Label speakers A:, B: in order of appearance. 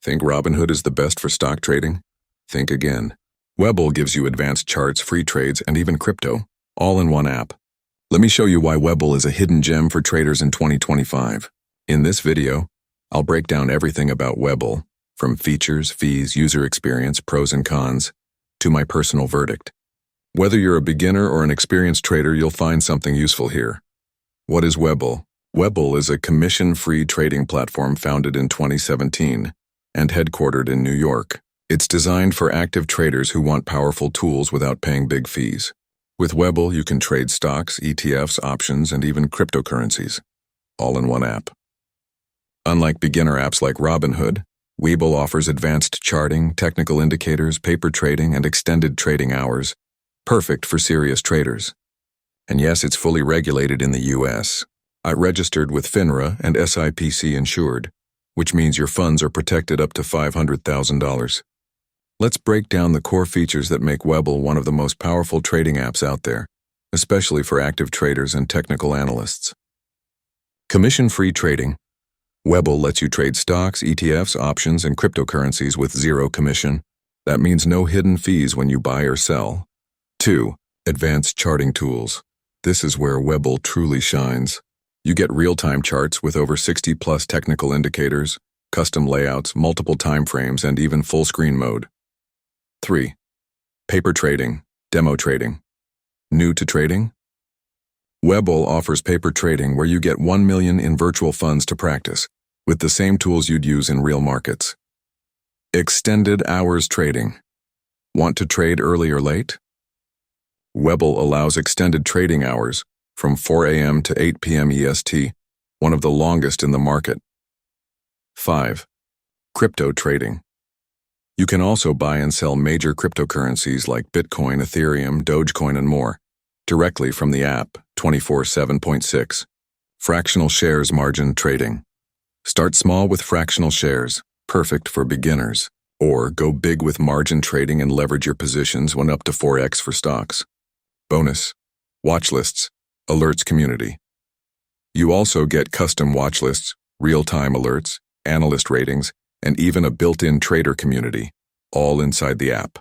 A: Think Robinhood is the best for stock trading? Think again. Webull gives you advanced charts, free trades, and even crypto, all in one app. Let me show you why Webull is a hidden gem for traders in 2025. In this video, I'll break down everything about Webull, from features, fees, user experience, pros and cons, to my personal verdict. Whether you're a beginner or an experienced trader, you'll find something useful here. What is Webull? Webull is a commission-free trading platform founded in 2017 and headquartered in New York. It's designed for active traders who want powerful tools without paying big fees. With Webull, you can trade stocks, ETFs, options, and even cryptocurrencies, all in one app. Unlike beginner apps like Robinhood, Webull offers advanced charting, technical indicators, paper trading, and extended trading hours, perfect for serious traders. And yes, it's fully regulated in the US. I registered with FINRA and SIPC insured, which means your funds are protected up to $500,000. Let's break down the core features that make Webull one of the most powerful trading apps out there, especially for active traders and technical analysts. Commission-free trading. Webull lets you trade stocks, ETFs, options, and cryptocurrencies with zero commission. That means no hidden fees when you buy or sell. 2. Advanced charting tools. This is where Webull truly shines. You get real-time charts with over 60+ technical indicators, custom layouts, multiple timeframes, and even full-screen mode. 3. Paper trading, demo trading. New to trading? Webull offers paper trading where you get 1 million in virtual funds to practice, with the same tools you'd use in real markets. Extended hours trading. Want to trade early or late? Webull allows extended trading hours from 4 a.m. to 8 p.m. EST, one of the longest in the market. 5. Crypto trading. You can also buy and sell major cryptocurrencies like Bitcoin, Ethereum, Dogecoin, and more, directly from the app, 24/7.6. Fractional shares margin trading. Start small with fractional shares, perfect for beginners, or go big with margin trading and leverage your positions when up to 4x for stocks. Bonus: watch lists, alerts community. You also get custom watch lists, real-time alerts, analyst ratings, and even a built-in trader community, all inside the app.